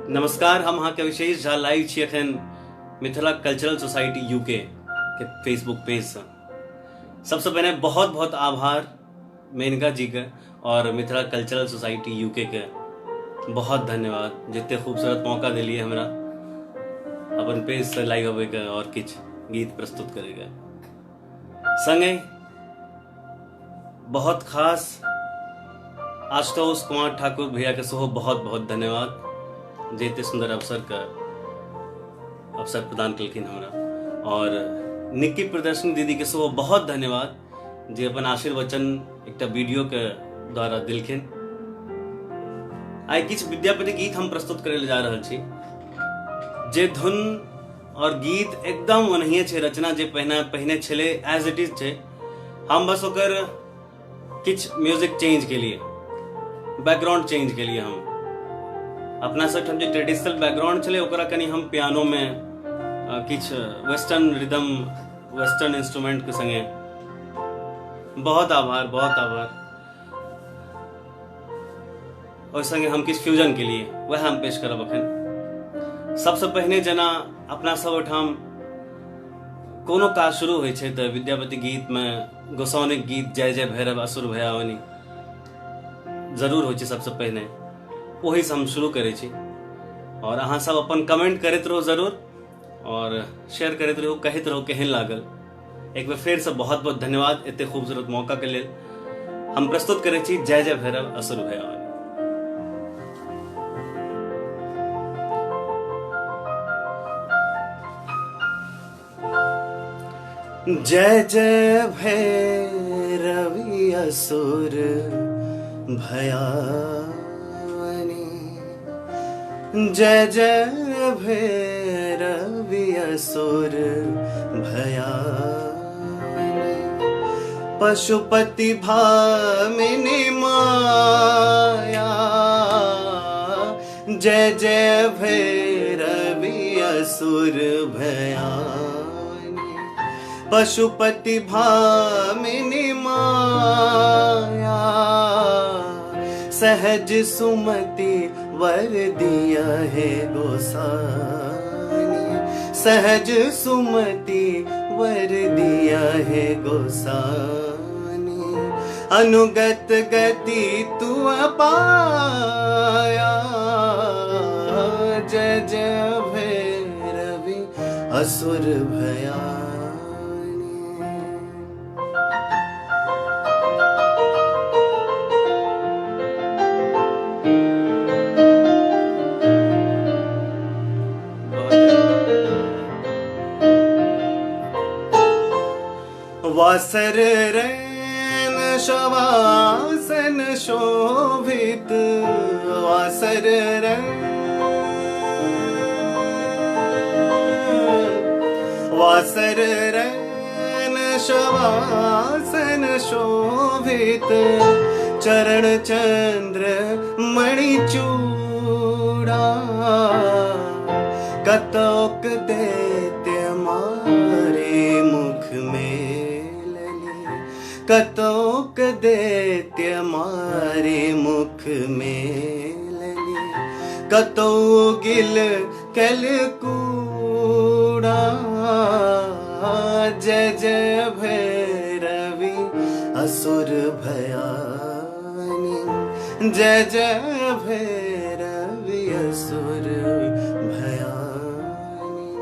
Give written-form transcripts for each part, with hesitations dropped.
नमस्कार, हम अहाँके विशेष झा लाइव छी एखन मिथिला कल्चरल सोसाइटी यूके के फेसबुक पेज से। सबसे पहले बहुत बहुत आभार मेनका जी के और मिथिला कल्चरल सोसाइटी यूके के बहुत धन्यवाद जितने खूबसूरत मौका दिलिए हमरा अपन पेज से लाइव अबे के और किछ गीत प्रस्तुत करेगा। संगे बहुत खास आशुतोष कुमार ठाकुर भैया के सेहो बहुत बहुत धन्यवाद जेते सुंदर अवसर प्रदान कलखिन हमरा। और निक्की प्रदर्शनी दीदी के सेहो बहुत धन्यवाद जे अपन आशीर्वचन एकटा वीडियो के द्वारा दिलखिन। आई किछ विद्यापति गीत हम प्रस्तुत करे ले जा रहल छी जे धुन और गीत एकदम ओनहिए छै, रचना जे पहिने छले एज इट इज छै। हम बस ओकर किछ म्यूजिक चेंज के लिए, बैकग्राउंड चेंज के लिए हम अपना सब जो ट्रेडिशनल बैकग्राउंड चले ओकरा कनी हम पियानो में किछ वेस्टर्न रिदम, वेस्टर्न इंस्ट्रूमेंट के संगे। बहुत आभार और संगे हम किछ फ्यूजन के लिए वह हम पेश करब अखन। सबसे पहले जना अपना सब ओठाम कोनो काज शुरू होइ छै त विद्यापति गीत में गोसाउनिक गीत जय जय भैरव असुर भयावनी जरूर होइ छै सबसे पहले, वही से हम शुरू करे छी। और अहाँ सब अपन कमेंट करते रहो जरूर और शेयर करते रहो, कहते रहो केहन लागल। एक बार फिर से बहुत बहुत धन्यवाद इतने खूबसूरत मौका के लिए। हम प्रस्तुत करे छी जय जय भैरव असुर भयावनी। जय जय भैरवी असुर भयावनी, जय जय भैरवी असुर भयावनी। पशुपति भामिनी माया, जय जय भैरवी असुर भयावनी। पशुपति भामिनी माया, सहज सुमति वर दिया है गोसानी। सहज सुमति वर दिया है गोसानी। अनुगत गति तू पाया, जय जय भैरवी असुर भयावनी। वासर रैन शवासन शोभित, वासर रैन शवासन शोभित। चरण चंद्र मणिचूड़ा, कतौक दैत्य मारे मुख में। कतौक दैत्य मारे मुख में लली। कतौ गिल कलकूड़ा, जय जय भैरवी असुर भयावनी। जय जय भैरवी असुर भयावनी।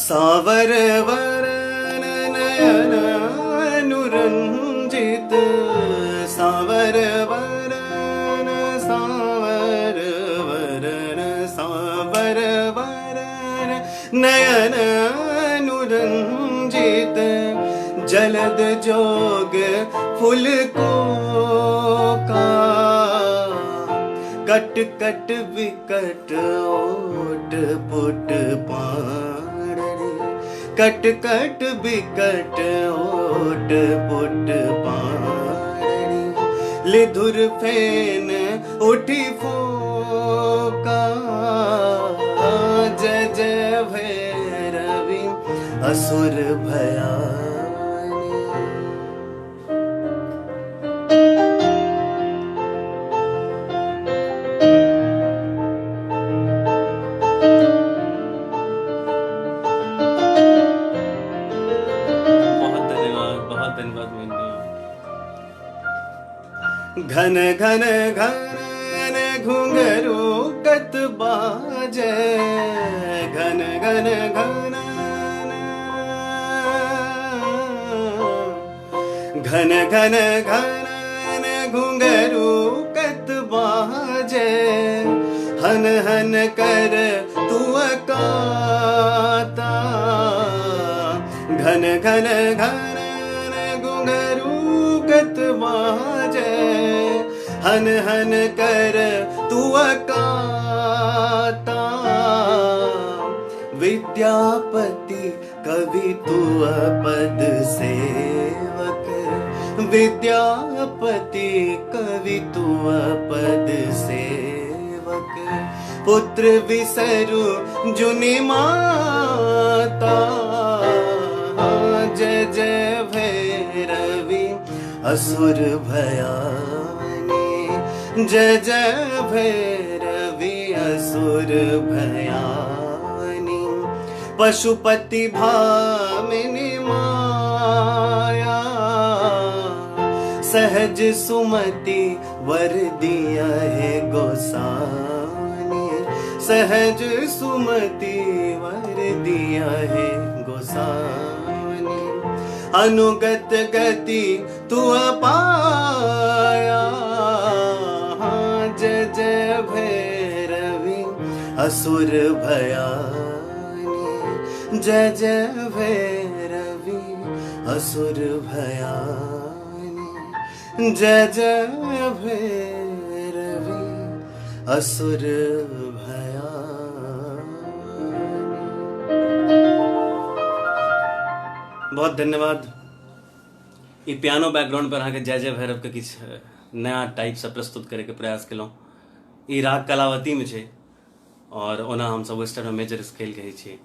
सावर वरन नयन अनुरंजित, सावर वरन नयन अनुरंजित। जलद जोग फुल को का, कट कट विकट ओट पुट पाड़री। कट कट विकट ओट पुट पाड़री। लिधुर फेन उठी फोका जय जय भैरवी असुर भयानी। घन घन घन घुंघरू कत बाजे, घन घन घन घन घन घन घुंघरू कत बाजे, हन हन कर तू काता। घन घन घन घुंघरू कत बाजे, हन हन कर तू काता। विद्यापति कवि तू पद सेवक, विद्यापति कवि तू पद सेवक। पुत्र विसरु जुनि माता, जय जय भैरवी असुर भयानी। जय जय भैरवी असुर भयानी। पशुपति भामिनी माया, सहज सुमति वर दिया है गोसानी। सहज सुमति वर दिया है गोसानी। अनुगत गति तू पाया, जय जय भैरवी असुर भयानी। जय जय भैरवी असुर भयानी। जय जय भैरवी असुर भयानी। बहुत धन्यवाद। ई पियानो बैकग्राउंड पर अहाँके जय जय भैरव के किछु नया टाइप से प्रस्तुत करे के प्रयास केलहुँ। ई राग कलावती में छै और ओना हम सब वेस्टर्न में मेजर स्केल कहै छियै।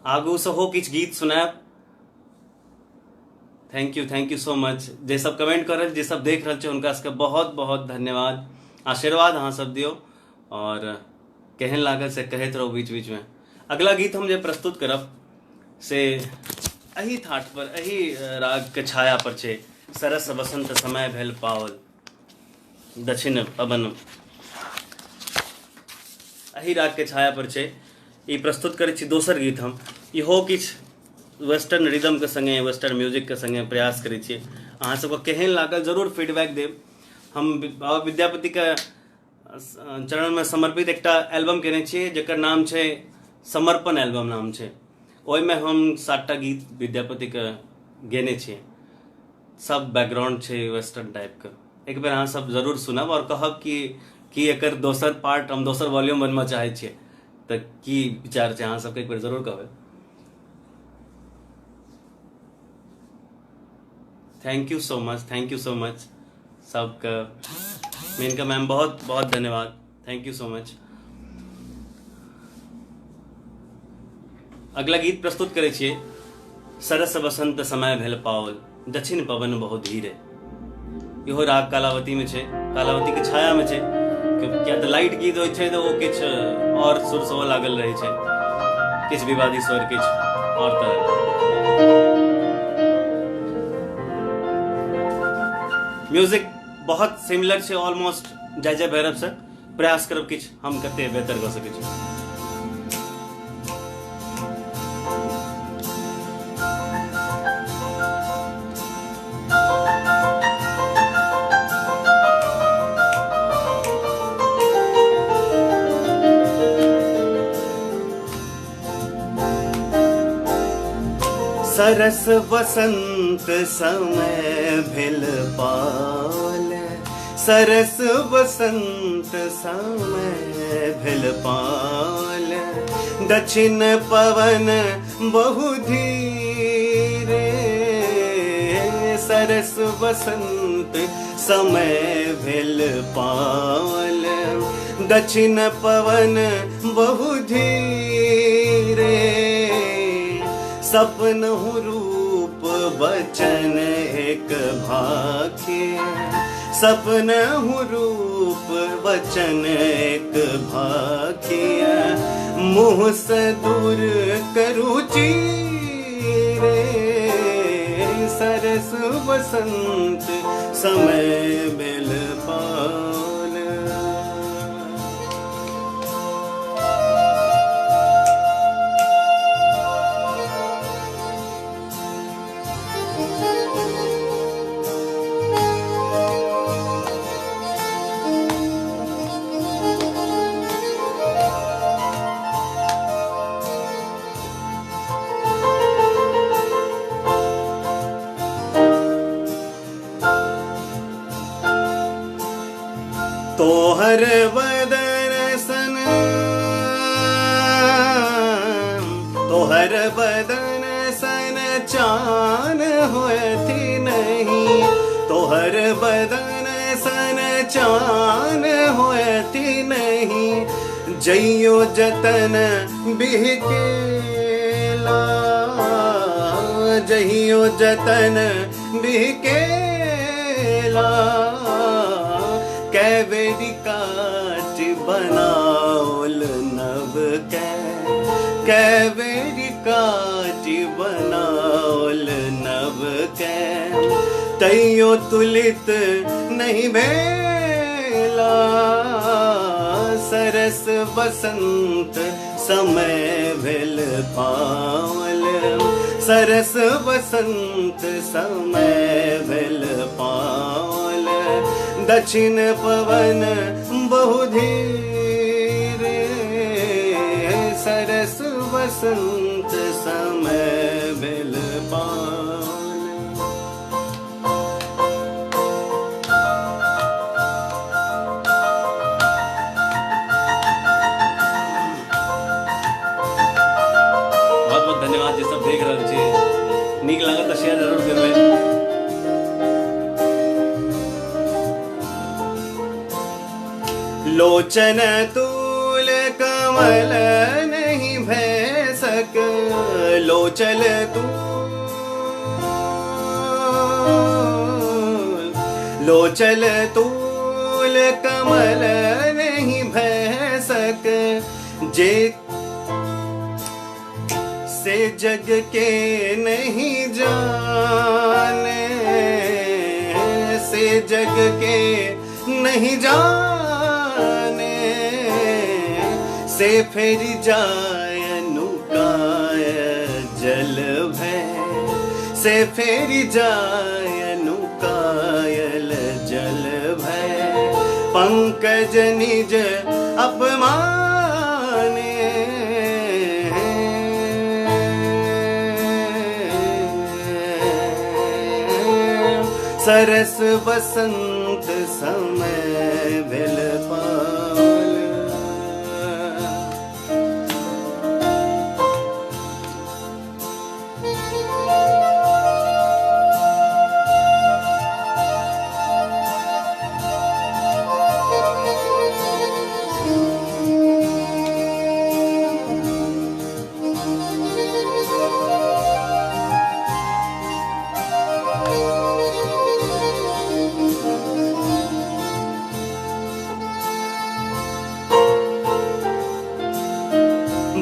आगू से हो किछु गीत सुनायब। Thank you so much. जे सब कमेंट कर रहल, जे सब देख रहल छै, हुनका सबके बहुत बहुत धन्यवाद। आशीर्वाद अहाँ सब दियो और केहन लागल से कहैत रहू बीच बीच में। अगला गीत हम जे प्रस्तुत करब से एही थाट पर, एही राग के छाया पर छै। सरस बसंत समय भेल पावल, दक्षिण पवन। एही राग के छाया पर छै। ई प्रस्तुत करै छी दोसर गीत हम। इहो किछु वेस्टर्न रिदम के संगे, वेस्टर्न म्यूजिक के संगे प्रयास करै छियै। अहाँ सबके केहन लागल जरूर फीडबैक देब। हम बाबा विद्यापति के चरण में समर्पित एकटा एल्बम केने छियै जेकर नाम छै समर्पण एल्बम नाम छै। ओहिमे हम 7टा गीत विद्यापति के गेने छियै। सब बैकग्राउंड छै वेस्टर्न टाइप के। एक बेर अहाँ सब जरूर सुनब और कहब कि एकर दोसर पार्ट हम दोसर वॉल्यूम बनबऽ चाहै छियै तऽ की विचार छै, अहाँ सबके एक बेर जरूर कहबै। थैंक यू सो मच सबके। मेनका मैम बहुत बहुत धन्यवाद। Thank you so much. अगला गीत प्रस्तुत करै छियै। सरस बसंत समय भेल पावल, दक्षिण पवन बहुत धीरे। इहो राग कालावती में छै, कालावती के छाया में छै। किया तऽ लाइट गीत होइ छै तऽ ओ किछु और सुर सेहो लागल रहै छै, किछु विवादी स्वर, किछु और तरह। म्यूजिक बहुत सिमिलर छै ऑलमोस्ट जय जय भैरव से। प्रयास करब किछु हम कते बेहतर कऽ सकै छी। सरस बसंत समय भेल पावल, सरस बसंत समय भेल पावल। दक्षिण पवन बहु धीरे, सरस बसंत समय भेल पावल। दक्षिण पवन बहु धीरे, सपनहु रूप बचन एक भाखे। सपनहु रूप बचन एक भाखे। मुँह से दूर करू चीरे, सरस बसंत समय भेल पावल। तोहर बदन सन, तोहर बदन सन चान होती नहीं। तोहर बदन सन चान होती नहीं। जइयो जतन बिहकेला, जइयो जतन बिहकेला। कैवेरी काट बनाओल नव कै, कैवेरी काट बनाओल नव कै। तैयो तुलित नहीं भेला, सरस बसंत समय भेल पावल। सरस बसंत समय भेल पावल। दक्षिण पवन बहु धीरे, सरस बसंत समय भेल पावल। बहुत बहुत धन्यवाद जे सब देख रहल छी। नीक लागत तो शेयर जरूर करबे। लोचन तूल कमल नहीं भय सक, लोचल तूल, लोचल तूल कमल नहीं भय सक। जे से जग के नहीं जाने, से जग के नहीं जाने। से फेरी जाय नुकाय जल भय, से फेरी जाय नुकायल जल भय। पंकज निज अपमाने, सरस बसंत समय भेल पावल।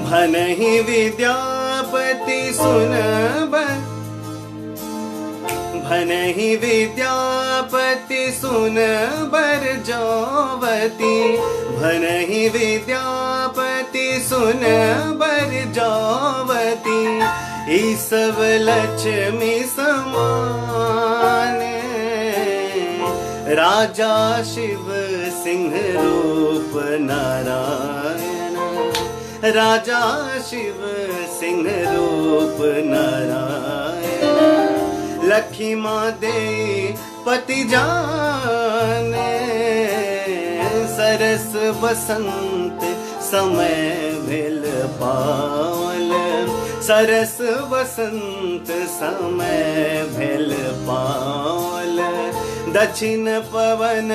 भनहि विद्यापति सुनब, भनहि विद्यापति सुनबर जौवती। भनहि विद्यापति सुनबर जौवती। ई सब लक्ष्मी समान, राजा शिव सिंह रूप नारायण। राजा शिव सिंह रूप नारायण। लखीमा दे पति जाने, सरस बसंत समय भेल पावल। सरस बसंत समय भेल पावल। दक्षिण पवन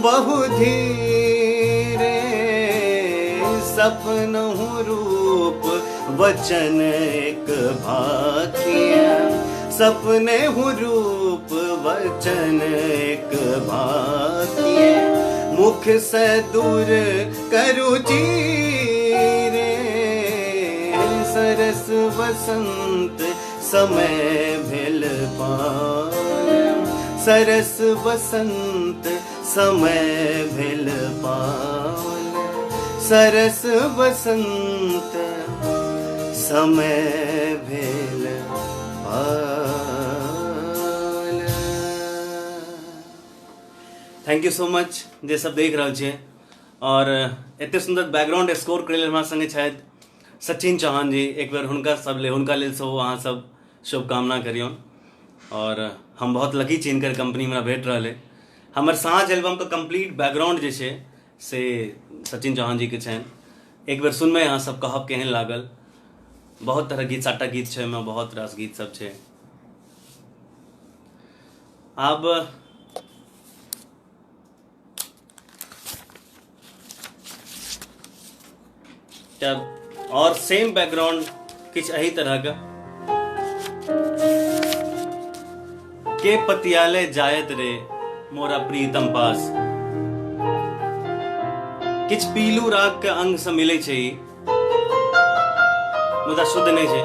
बहु धीरे, सपनहु रूप वचन एक भाखिया, सपने हु रूप वचन एक भाखिया, मुख से दूर करु चीरे, सरस वसंत समय भेल पाल, सरस वसंत समय भेल पाल, सरस वसंत समय भेल पाल। थैंक यू सो मच जे सब देख रहल छियै और एते सुंदर बैकग्राउंड स्कोर करे हमरा संगे छथि सचिन चौहान जी। एक बार हुनका लेल सेहो अहाँ सब शुभकामना करियौन और हम बहुत लकी छी हिनकर कंपनी हमरा भेट रहल है। हमर साँझ एल्बम के कंप्लीट बैकग्राउंड जे छै से सचिन चौहान जी के छनि। एक बेर सुनबै अहाँ सब, कहब केहन लागल। बहुत तरह गीत, 7टा गीत छै में, बहुत रास गीत सब छै। अब जब और सेम बैकग्राउंड किछ एही तरह का के पतियाले जायत रे मोरा प्रीतम पास, किछ पीलू राग के अंग से मिले छै, मुदा शुद्ध नहीं छै।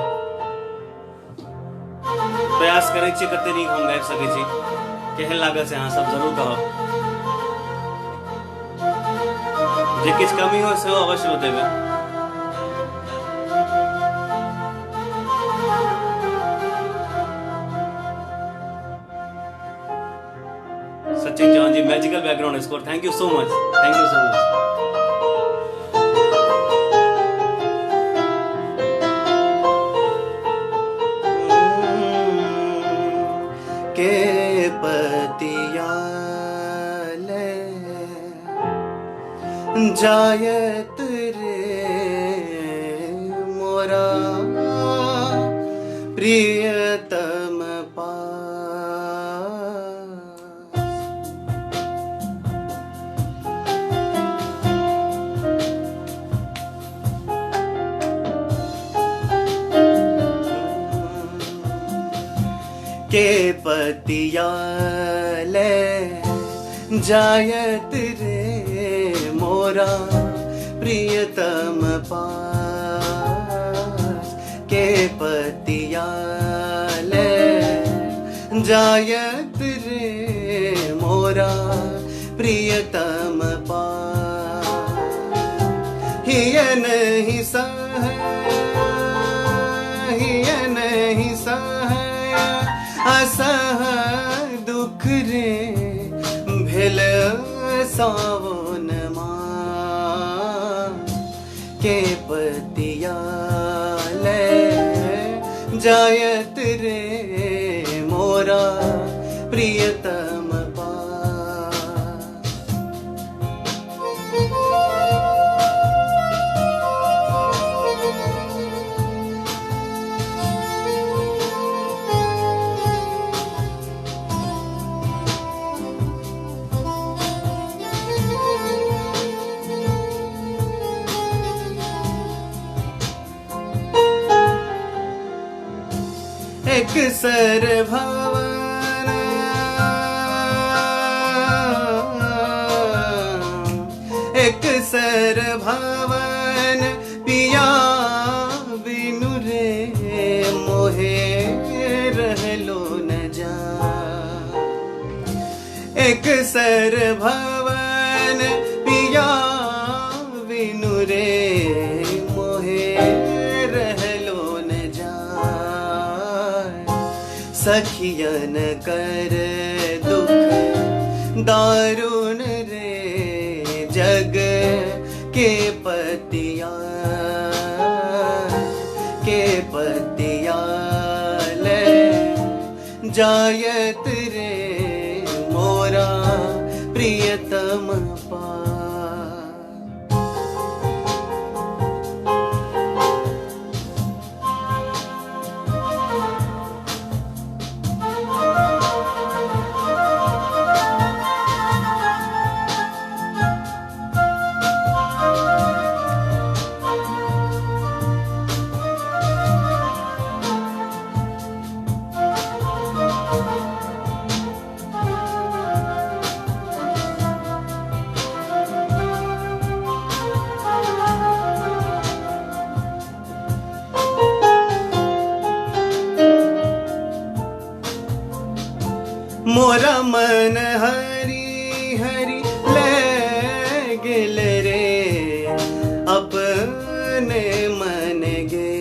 प्रयास करे छी कते नीक हम गाबि सकै छी, केहन लागल से अहाँ सब जरूर कहब। जे किछ कमी हो सेहो अवश्य बतेबै। Sachin Chauhan ji, magical background score, thank you so much, thank you so much. के पतियाले जायत रे मोरा प्रियतम पास, के पतियाले जायत रे मोरा प्रियतम पास, के पतियाले जायत रे मोरा प्रियतम पास, हिय नहीं सह, हिय नहीं सह असह दुख रे भेल सावन मास, के पतियाले जायत रे मोरा प्रियतम पास। एक सर भवन एक सर भवन पिया बिनु रे मोहे रहलो न जा, एक सर भवन पिया बिनु रे मोहे रहलो न जा, सखियन कर दुख दारुण रे जग के पतिया ले जायत रे मोरा प्रियतम पा। मन हरी हरी ले गिल रे अपने मन गे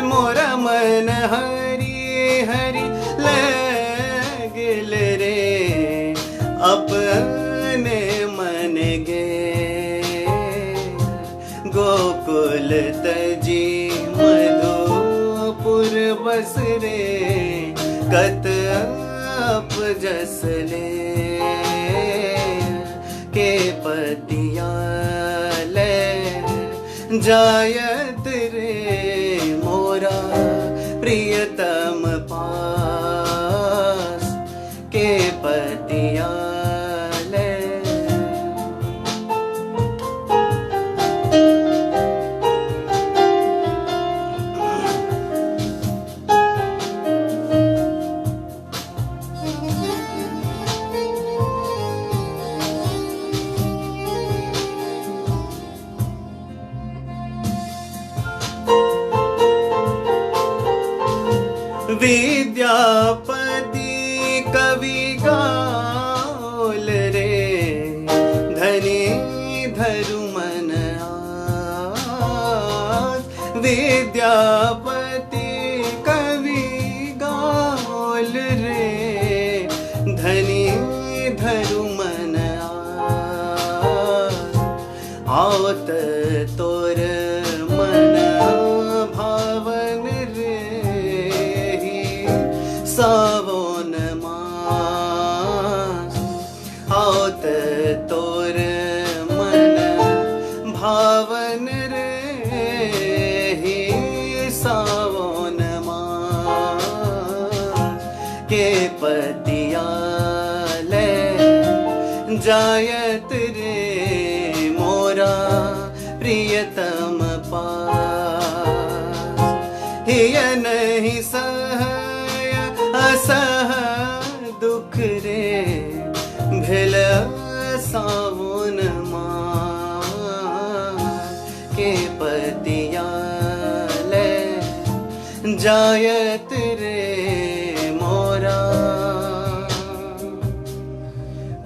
मोरा मन हरी हरी ले गिल रे अपने मन गे गोकुल तजी मधुपुर बस रे कत अप जसले के पतिया ले जायत रे मोरा प्रियतम पास के पतिया विद्यापति कवि गाओल रे धनी धरु मन आस विद्यापति कवि गाओल रे धनी धरु मन आस आवत तोर मन भावन सावन मास आवत तोर मन भावन रे सावन मास के पतिया ले जायत रे मोरा प्रियतम पास हिय नहीं सह असह दुख रे भेल सावन मास के पतिया ले जायत रे मोरा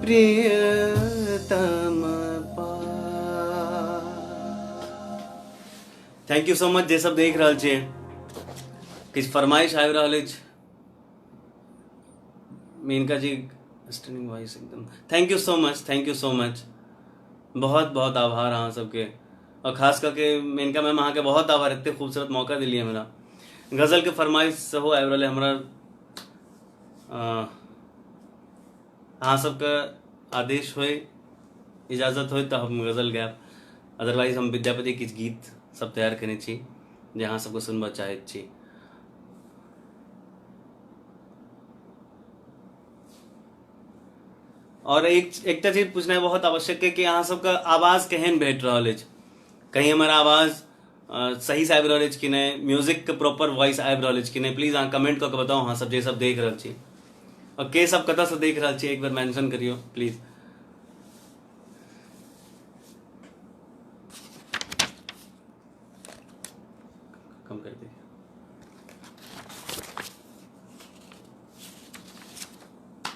प्रियतम पास। थैंक यू सो मच जे सब देख रहल छियै। किछ फरमाइश आबि रहल अछि मेनका जी स्टनिंग वॉइस एकदम थैंक यू सो मच बहुत बहुत आभार अहाँ सबके और खास करके मेनका मैम अहाँ के बहुत आभार एते खूबसूरत मौका दिलिए हमरा गजल के फरमाइश सेहो आबि रहल हमरा अहाँ सबके आदेश होय इजाजत होय तो हम गजल गायब अदरवाइज हम विद्यापति किछ गीत सब तैयार करने छी जे अहाँ सबको सुनबा चाहैत छी। और एक चीज पूछना बहुत आवश्यक है कि अहाँ सबका आवाज केहन भेट रहल अछि कहीं हमारा आवाज सही से आबि रहल अछि कि नहीं म्यूजिक के प्रॉपर वॉइस आबि रहल अछि कि नहीं प्लीज अहाँ कमेंट करके बताओ अहाँ सब जे सब देख रहल छी और के सब कतऽ से देख रहल छी एक बार मेंशन करियो प्लीज। कम कर दे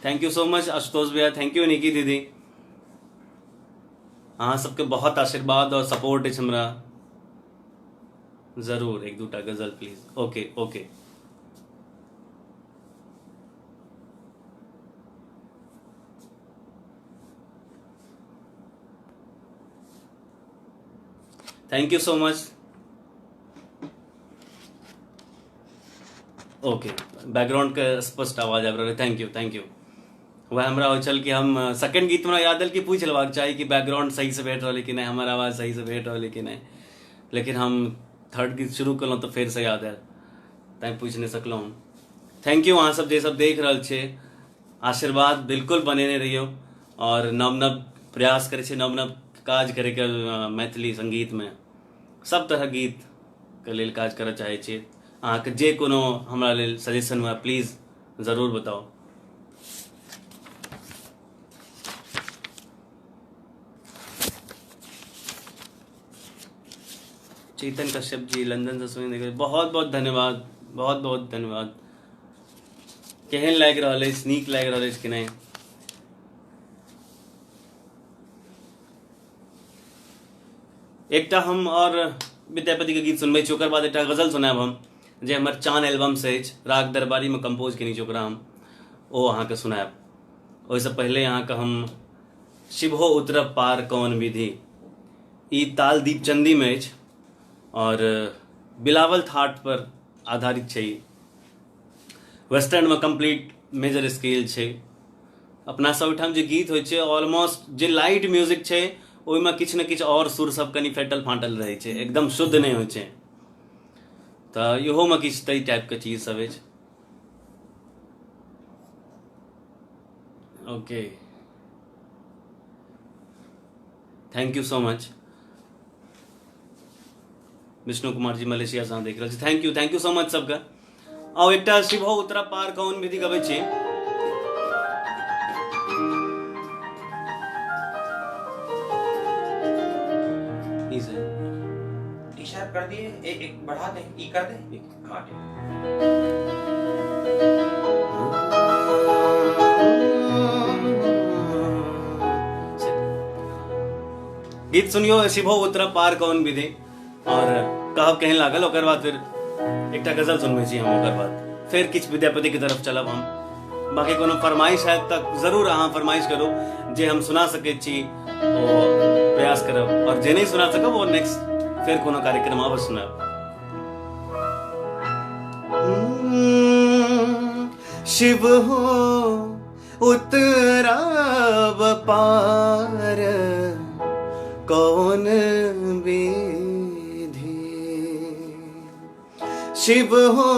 thank you so much Ashutosh भैया थैंक यू निकी दीदी अहाँ सबके बहुत आशीर्वाद और सपोर्ट है हमरा जरूर एक दूटा गजल please okay okay thank you so much okay background के स्पष्ट आवाज आबि रहल थैंक यू वह हमरा हो चल कि हम सेकंड गीत में याद कि पूछ लेबाक चाही कि बैकग्राउंड सही से भेट रही कि नहीं हमारा आवाज सही से भेट रही कि नहीं लेकिन हम थर्ड गीत शुरू कलहुँ तो फिर से याद आयल तैं पूछ नहीं सकलहुँ। थैंक यू अहाँ सब जे सब देख रहल छे आशीर्वाद बिल्कुल बनेने रहियो और नव नव प्रयास करे छे नव नव काज करे के मैथिली संगीत में सब तरह गीत के लेल काज करऽ चाहे छे अहाँ के जे कोनो हमरा लेल सजेशन हुआ प्लीज जरूर बताओ। चेतन कश्यप जी लंदन से सुनी बहुत बहुत धन्यवाद बहुत बहुत धन्यवाद। केहन लागि रहल अछि, नीक लागि रहल अछि कि नहीं? एकटा हम और विद्यापति के गीत सुनबै छी, ओकर बाद एकटा गजल सुनायब हम, जे हमर चान एल्बम से अछि, राग दरबारी में कंपोज केने छी ओकरा हम, ओ अहाँके सुनायब। ओहिसँ पहिले अहाँके हम शिवहो उतरब पार कौन विधि, ई ताल दीपचंदी में अछि और बिलावल थाट पर आधारित छै। वेस्टर्न में कंप्लीट मेजर स्केल छै। अपना सब ओहिठाम जे गीत होइ छै ऑलमोस्ट जे लाइट म्यूजिक छै ओहिमे किछु ने किछु और सुर सब कनि फेटल फाटल रहै छै, एकदम शुद्ध नहीं होइ छै। तऽ इहोमे किछु ताहि टाइपके चीज सब अछि। Okay, thank you so much Vishnu Kumar ji Malaysia से अहाँ देख रहल छी, थैंक यू सो मच सबके। आउ एकटा शिवहो उतरब पार कौन विधि गबै छी। इशारा कर दिए, एक बढ़ा दे, ई कर दे, हाँ गीत सुनियो शिवहो उतरब पार कौन विधि, और कहब केहन लागल। ओकर बाद फिर एकटा गजल सुनबै छी हम, ओकर बाद फिर किछु विद्यापति की तरफ चलब हम। बाकी कोनो फरमाइश है तक जरूर अहाँ फरमाइश करू, जे हम सुना सकैत छी ओ प्रयास करब, और जे नहीं सुना सकब वो नेक्स्ट फिर कोनो कार्यक्रम अवश्य सुनाब। शिव हो उतरब पार कौन विधि, शिव हो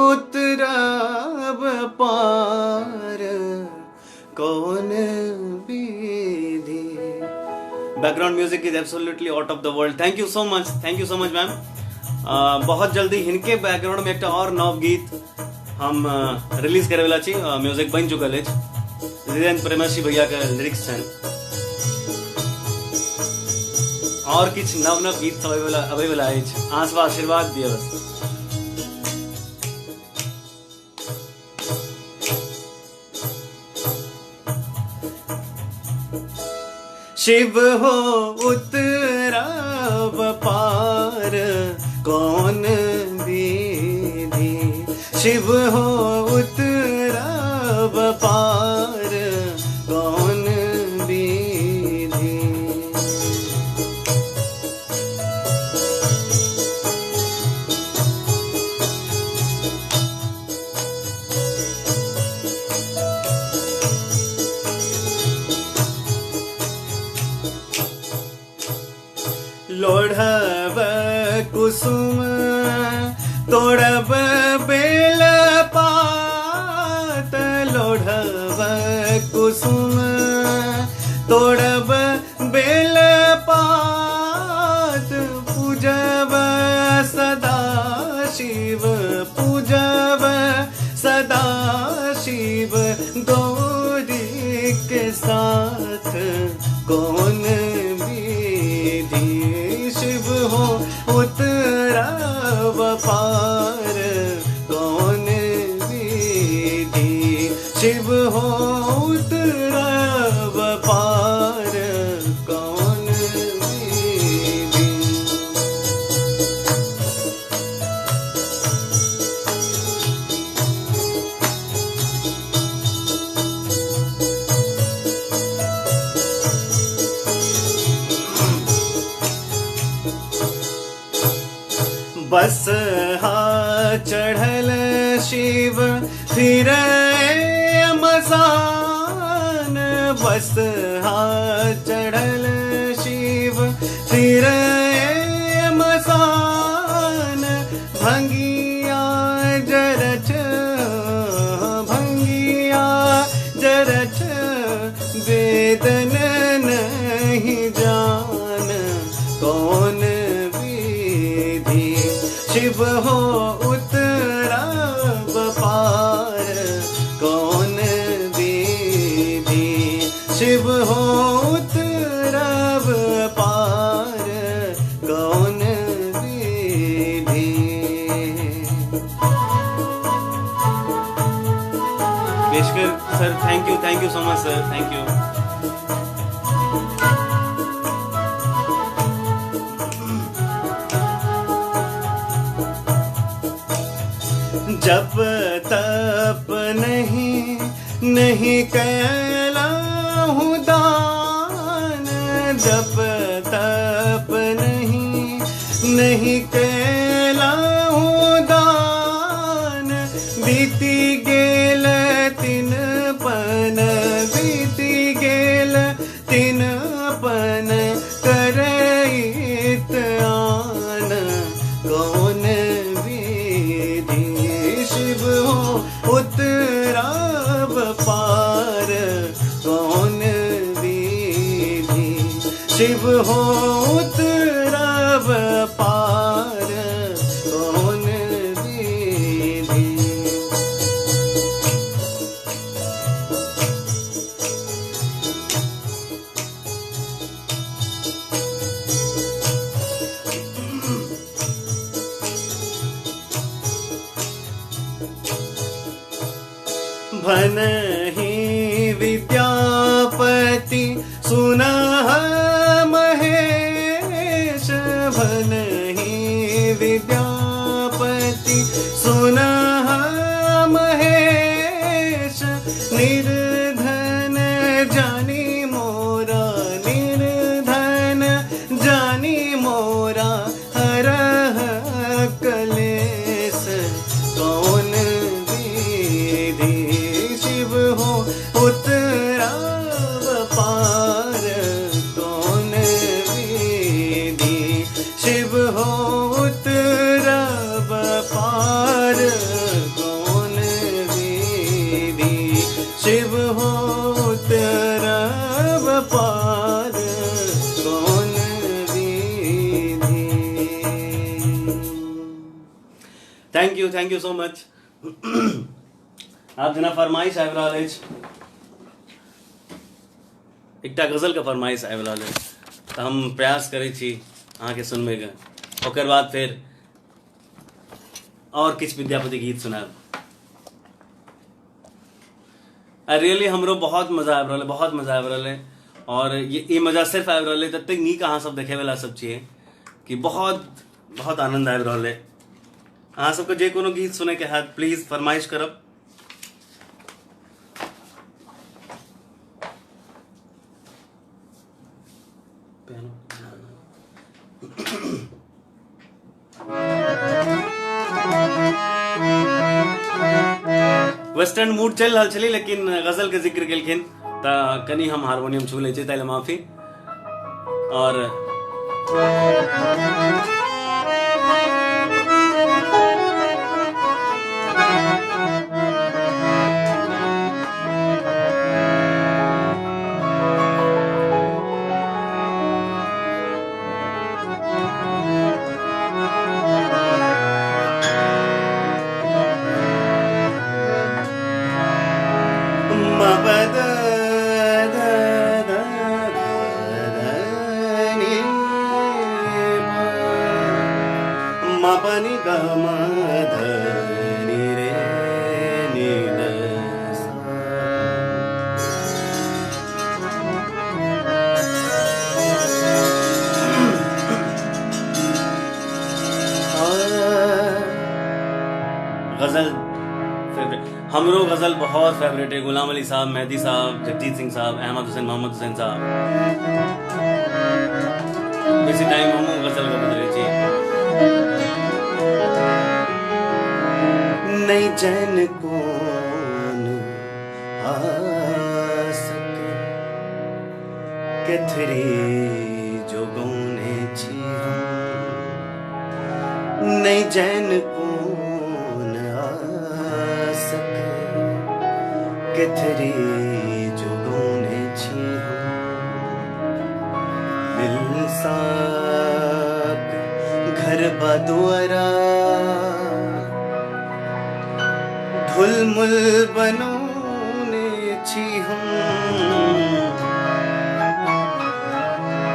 उतरब पार कौन विधि। Background music is absolutely out of the world. Thank you so much ma'am. बहुत जल्दी हिनके बैकग्राउंड में एक और नव गीत हम रिलीज करे वाला छी, म्यूजिक बन चुकल है, धीरेन्द्र प्रेमसी भैया के लिरिक्स छन, और किछ नव नव गीत सब अबै वाला अछि। अहाँ सब आशीर्वाद दियौ बस। शिव हो उतरब पार कौन विधि, शिव हो उतरब पार कौन विधि। लोढ़ब कुसुम तोड़ब बेल पात, लोढ़ब कुसुम तोड़ब बेल पात, पूजब सदा शिव, पूजब सदा शिव, गौरी के साथ कौन विधि। शिव हो उतरब पार कौन विधि, शिव हो उतरब पार कौन विधि। बस हा चढ़ल शिव फिर मसान, बस हा चढ़ल शिव फिर मसान, भंगिया जरच, भंगिया जरच, वेदन नहीं जान कौन विधि। शिव हो उतरब पार कौन विधि, शिव हो उतरब पार कौन विधि। Sir, thank you so much sir, thank you. जप तप नहीं कहलाहूं दान, जप तप नहीं कहलाहूं दान, बीती गेल तीन पन, बीती गेल तीन पन, करइत आन कौन विधि, शिव हो उतराब पार कौन विधि, शिव हो उतराब पार कौन विधि। भनहि विद्यापति सुनह महेश, भनहि विद्यापति सुनह महेश, निर्धन जानी मोरा, निर्धन जानी मोरा, हरह कलेस कौन विधि, शिव हो उतराब पार कौन विधि, शिव हो उतराब पार कौन विधि, शिव हो उतराब पार कौन विधि। Thank you so much. आप जना फरमाइश आबि रहल अछि, एकटा गजल के फरमाइश आबि रहल अछि, तऽ हम प्रयास करै छी अहाँके सुनबैके, ओकर बाद फेर और किछु विद्यापति गीत सुनाब। रियली हमरो बहुत मजा आबि रहल है, बहुत मजा आबि रहल है, और ये मजा सिर्फ आबि रहल है ततेक नीक अहाँ सब देखे वाला सब छियै कि बहुत बहुत आनंद आबि रहल है। अहाँ सबके जे कोनो गीत सुने के हैत प्लीज फरमाइश करब। वेस्टर्न मूड चल रहा छलै, लेकिन गजल के जिक्र केलखिन तऽ कनी हम हारमोनियम छू लै छी, ताहि माफी। और मपनि गम धनि रे नीद गजल फेवरेट, हमरो गजल बहुत फेवरेट है। गुलाम अली साहब, मेहदी साहब, जगजीत सिंह साहब, अहमद हुसैन, मोहम्मद हुसैन साहब, इसी टाइम हम गजल को बदले छी। नहीं जैन कौन आसक केथरी जो गौने छी हम, नहीं जैन कौन आसक केथरी जो गौने छी हम, दिल साक घर बदुअरा धुलमुल बनौने छी हम।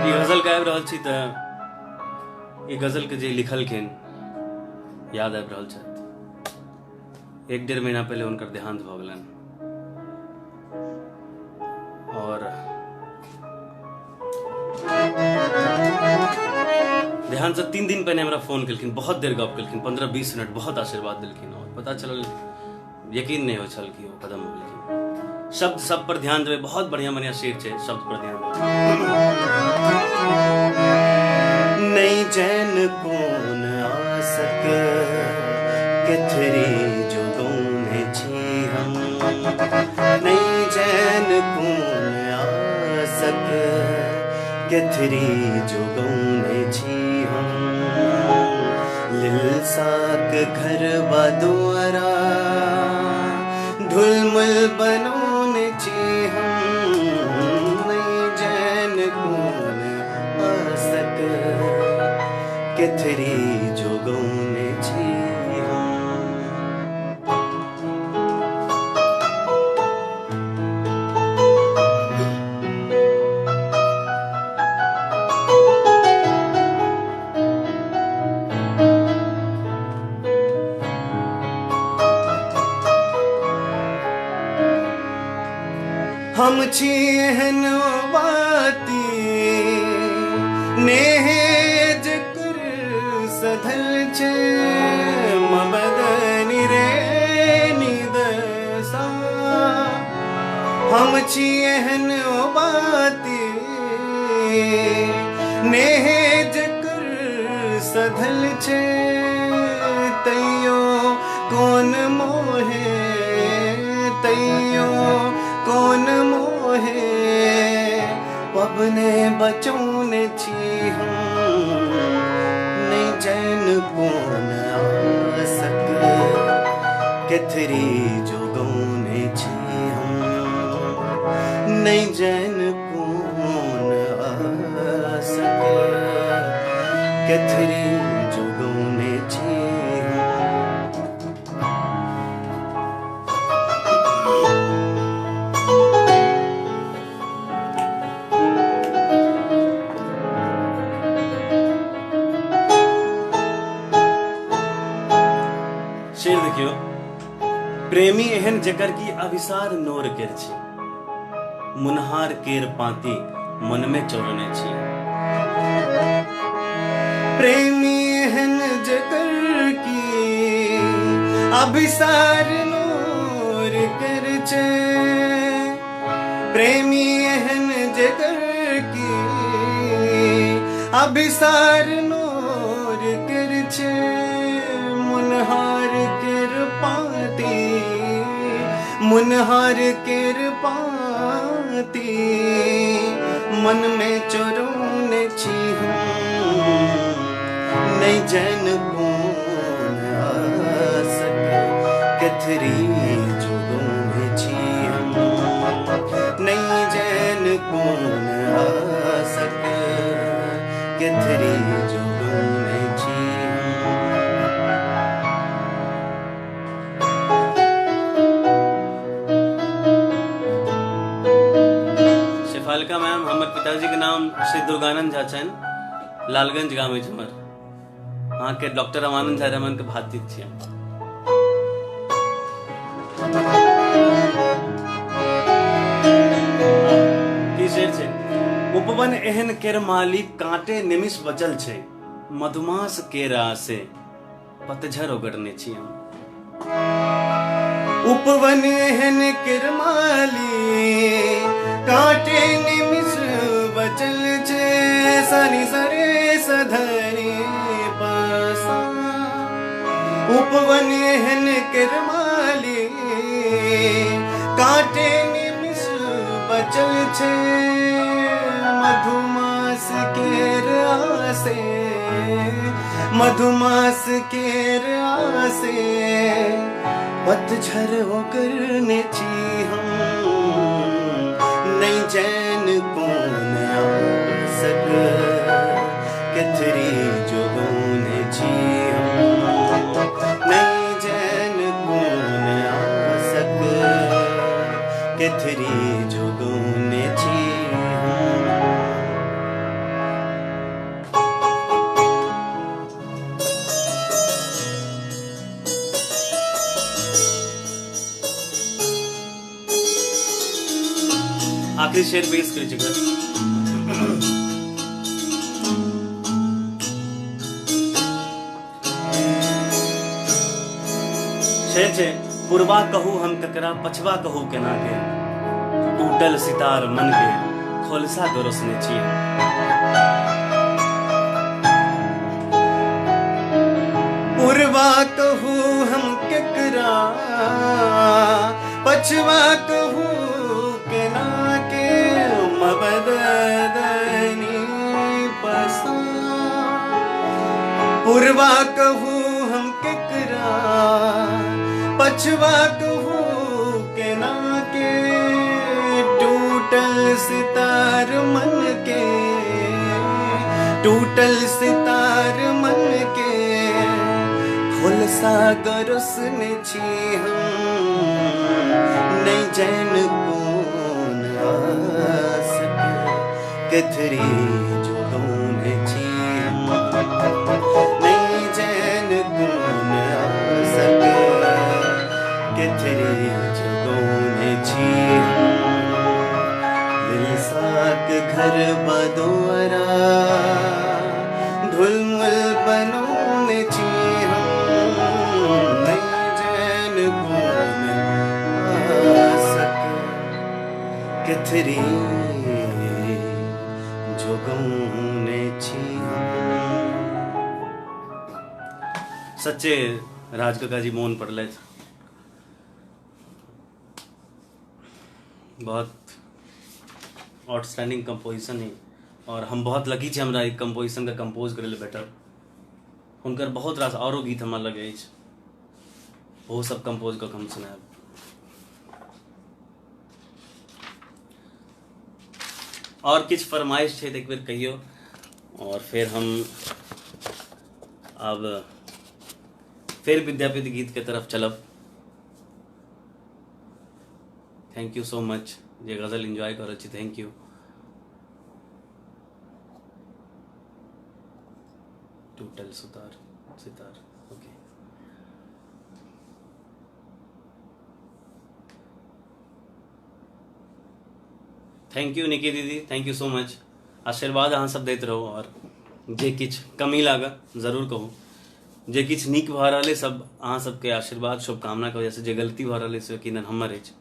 ये गजल गाबि रहल छी तऽ ई गजल के जे लिखलखिन याद आबि रहल छथि। 1-1.5 महीना पहले हुनकर देहांत भऽ गेलनि। और ध्यान से 3 दिन पहले हमरा फोन केलखिन, बहुत देर गप केलखिन, 15-20 मिनट, बहुत आशीर्वाद दिलखिन और पता चलल यकीन नहीं हो छल कि वो खत्म हो गेलखिन। शब्द सब पर ध्यान देवे, बहुत बढ़िया बढ़िया शेर छे, शब्द पर ध्यान देवे। नहीं जैन कौन आसक केथरी जो गौने छी हम, नहीं जैन कौन आसक केथरी जो गौने छी हम, लिल साक घर बदुआरा ढुलमुल बनोने छी हम, नहीं जैन कौन आसक केथरी जो गौने छी हम। हम छी एहन बाती नेहेज कर सधल छे मबदनी रे निदसा, हम छी एहन बाती नेहेज कर सधल छे, तैयो कौन मोहे तैयो कौन मोहे, पबने बचौने छी हम, नहीं जैन कौन आसक केथरी जो गौने छी हम, नहीं जैन कौन आसक केथरी जो गौने छी हम। शेर देखियो, प्रेमी एहन जकर की अभिसार नोर केर छी, मुनहार केर पाती मन में चोरने छी। प्रेमी एहन जकर की अभिसार नोर केर छे, प्रेमी एहन जकर की अभिसार नोर केर छे, मुनहार केर पाती मुनहार केर पाती मन में चोरौने छी हम, नहीं जैन कौन आसक केथरी जो गौने छी हम, नहीं जैन कौन आसक केथरी जो गौने छी हम। शेफालिका मैम, हमर पिताजी के नाम श्री दुर्गानंद झा छन, लालगंज गाँव में हमर, वहाँ के डॉक्टर रामानंद झा रमन के भातिज छी हम। की शेर छै, उपवन एहन केर मालिक कांटे निमिष बचल छै, मधुमास केर आसे पतझर ओगरने छी हम। उपवन एहन केर मालिक कांटे निमिष बचल छे, सनी सरे सधनी पासा, उपवन एहन केर मालिक कांटे निमिष बचल छे, मधुमास केर आसे मधुमास केर आसे पतझर ओगरने छी हम, नहीं जैन कौन आसक केथरी जो गौने छी हम, नहीं जैन कौन आसक केथरी जो गौने छी हम। प्रसिद्ध शेर पेश कर चुका। शेर छे, पूर्वा कहू हम ककरा, पछवा कहू केना के, टूटल सितार मन के खोलसा गरोसने छी हम। पूर्वा कहू हम ककरा, पछवा कहू केना के, मबदनी पसा। पूर्वा कहू हम ककरा, पछवा कहू केना के, टूटल सितार मन के, टूटल सितार मन के खोलसा गरोसने छी हम। नहीं जैन कौन आ सके, कथरी जोगौने छी हम। नहीं जैन कौन आ सके, कथरी जोगौने छी हम। दिल साक घर बदोरा, ढुलमुल बनौने छी हम। नहीं जैन कौन आ सके, कथरी जोगौने छी हम। सच्चे राज काका जी मौन पड़ल। बहुत आउटस्टैंडिंग कंपोजिशन है और हम बहुत लकी छे हमरा एक कंपोजिशन का कंपोज करे ले बेटर। हुनकर बहुत रास औरो गीत हमरा लगे अछि, वो सब कंपोज कर हम सुनाएब। और किछ फरमाइश छे एक बेर कहियो, और फिर हम अब फिर विद्यापति गीत के तरफ चलब। थैंक यू सो मच जे गजल एंजॉय कर छी, थैंक यू। टूटल सितार सितार, ओके। थैंक यू निकी दीदी, थैंक यू सो मच। आशीर्वाद अहाँ सब दैत रहो, और जे किछ कमी लागा जरूर कहू। जे किछ नीक भ रहल है सब अहाँ सबके आशीर्वाद शुभकामना के वजह से, जे गलती भ रहल है से यकीनन हमर अछि।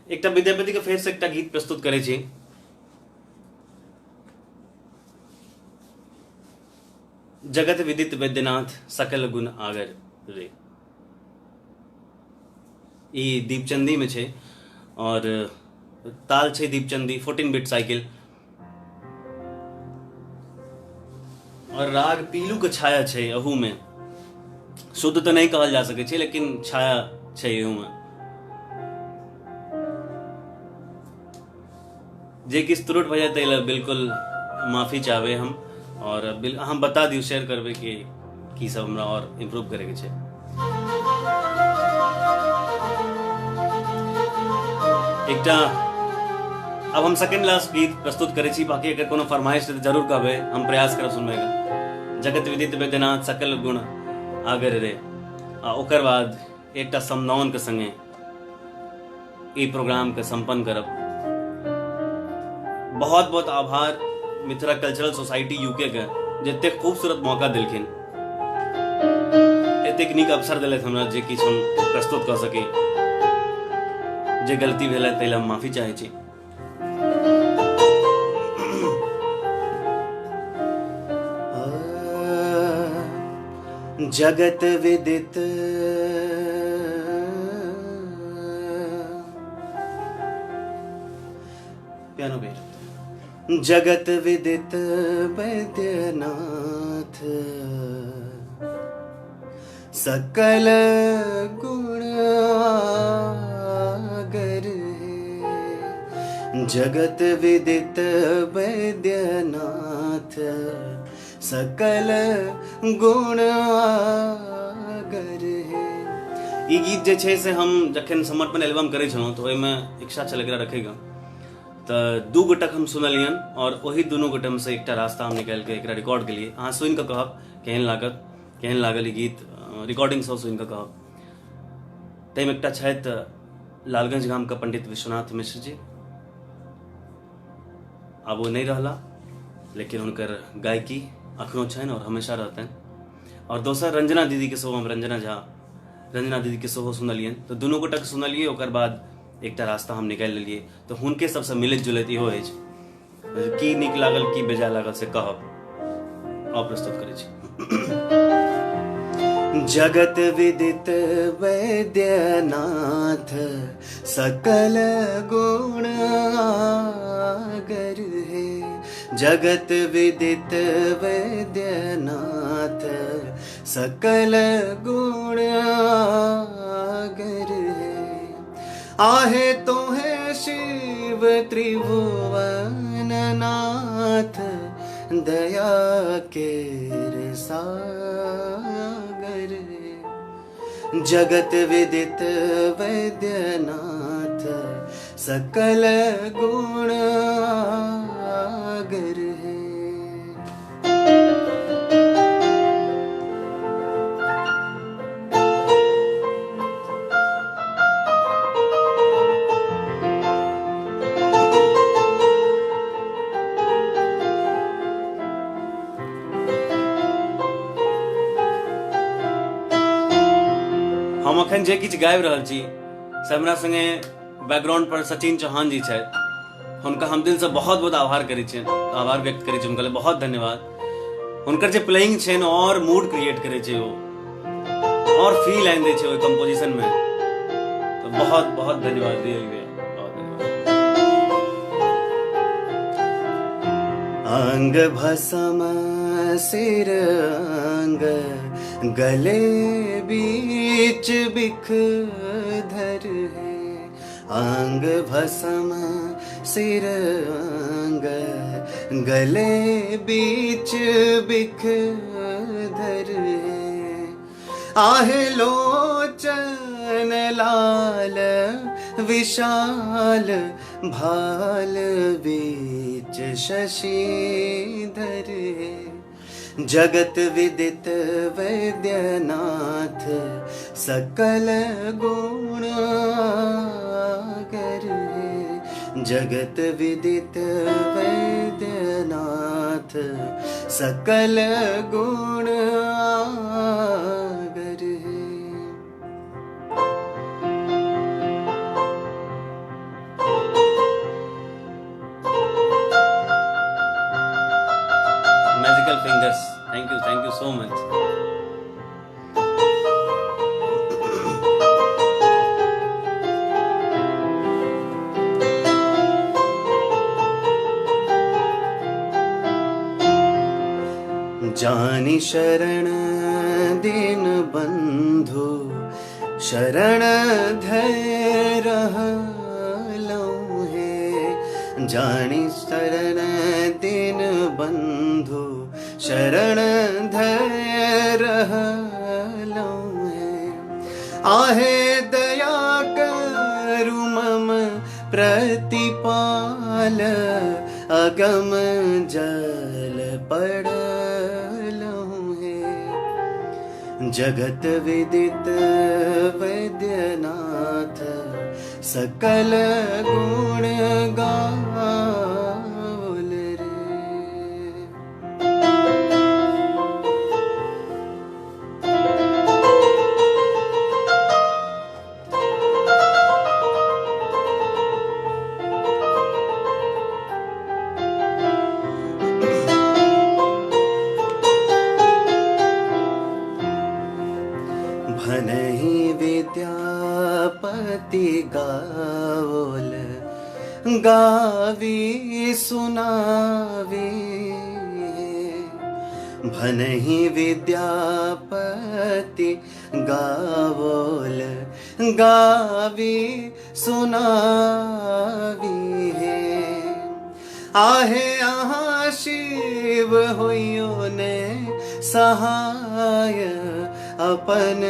एकटा विद्यापति के फेर से एकटा गीत प्रस्तुत करे छी। जगत विदित वैद्यनाथ सकल गुण आगर रे। ई दीपचंदी में छे और ताल छे दीपचंदी 14 बिट साइकिल, और राग पीलू के छाया छे। अहू में शुद्ध तो नहीं कहल जा सके छे, लेकिन छाया छे अहू में। जे किस त्रुटि भऽ जाए ताहि बिल्कुल माफी चाहबे हम, और हम बता दियो शेयर करबे कि की सब हमरा और इम्प्रूव करे के छै। एकटा अब हम सेकंड लास्ट गीत प्रस्तुत करे छी। बाकी अगर कोनो फरमाइश है जरूर कहबे, हम प्रयास करब सुनबे का। जगत विदित वैद्यनाथ सकल गुण आगर रे, आ ओकर बाद एकटा समदाउन के संगे ई प्रोग्राम के संपन्न करब। बहुत बहुत आभार मिथिला कल्चरल सोसाइटी यूके के, जते खूबसूरत मौका दिलखिन, एतेक नीक अवसर दिलथि हमरा जे किछ हम प्रस्तुत कर सकी। जे गलती भेल ताहि हम माफी चाहे छी। जगत विदित पियानो बेर। जगत विदित वैद्यनाथ सकल गुण आगर है। जगत विदित वैद्यनाथ सकल गुण आगर है। ई गीत जे छै से हम जखन समर्पण एल्बम करे छलहुँ तऽ ओहिमे इच्छा छल एकरा रखेगा, तऽ दू गोटक हम सुनलियन और वही दुनू गोटे में से एकटा रास्ता हम निकाल के एकरा रिकॉर्ड केलिए। अहाँ सुनि कऽ कहब केहन लागत, केहन लागल ई गीत, रिकॉर्डिंग सब सुनि कऽ कहब। ताहिमे एकटा छथि लालगंज गांव का पंडित विश्वनाथ मिश्र जी। अब वो नहीं रहला, लेकिन उनकर गायकी अखनो छन और हमेशा रहते हैं। और दोसर रंजना दीदी के सेहो हम रंजना दीदी के सेहो सुनलियन, तो दुनू गोटा के सुनलिए। ओकर बाद एकटा रास्ता हम निकालि लेलिए, तो हुनके सबसे मिलैत जुलैत इहो अछि। की नीक लागल की बेजाय लागल से कहब, प्रस्तुत करै छी। जगत विदित वैद्यनाथ सकल गुण आगर है। जगत विदित वैद्यनाथ सकल गुण आगर है। आहे तो है शिव त्रिभुवन नाथ दया के सागर है। जगत विदित वैद्यनाथ सकल गुण आगर है। हम अखन जे किछु गाबि रहल छी से हमरा संगे बैकग्राउंड पर सचिन चौहान जी छथि। हुनका हम दिल से बहुत बहुत आभार करै छियनि, आभार व्यक्त करै छी हुनका लेल बहुत धन्यवाद। हुनकर जे प्लेइंग छै ने और मूड क्रिएट करै छै, वो और फील आनि दै छै ओहि कंपोजिशन में। तो बहुत बहुत धन्यवाद, रियली बहुत धन्यवाद। अंग भस्म सिर अंग गले बीच बिख धर है। अंग भस्म सिर अंग गले बीच बिख धर है। आहे लोचन लाल विशाल भाल बीच शशिधर है। जगत विदित वैद्यनाथ सकल गुण आगर है। जगत विदित वैद्यनाथ सकल गुण आगर है। Magical fingers, thank you so much. जानी शरण दीन बंधु शरण धैर्य रहलहुँ है। जानी शरण दीन बंधु शरण धैर्य रहलहुँ है। आहे दया करु मम प्रतिपाल अगम जल पड़लहुँ है। जगत विदित वैद्यनाथ सकल गुण गावल रे। भनहि विद्यापति गावल गावी सुनावी। भनहि विद्यापति गावल गावी सुनावी है। आहे अहाँ शिव होइयो ने सहाय अपन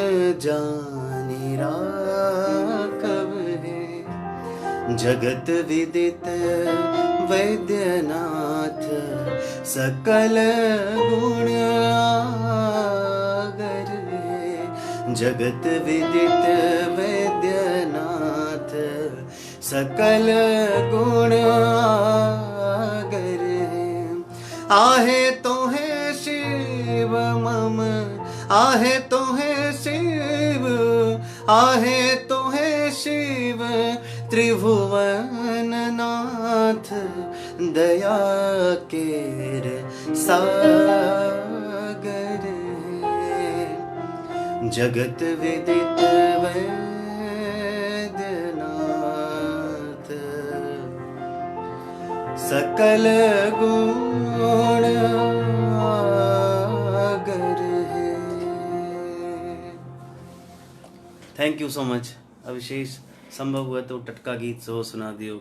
जानि राखब है। जगत विदित वैद्यनाथ सकल गुण आगर है। जगत विदित वैद्यनाथ सकल गुण आगर है। आहे तो है शिव मम, आहे तो है शिव, आहे तो है शिव त्रिभुवन नाथ, दया केर सागर है। जगत विदित वैद्यनाथ, सकल गुण आगर है। Thank you so much. अविशेष संभव हुआ तो टटका गीत सो सुना दियो।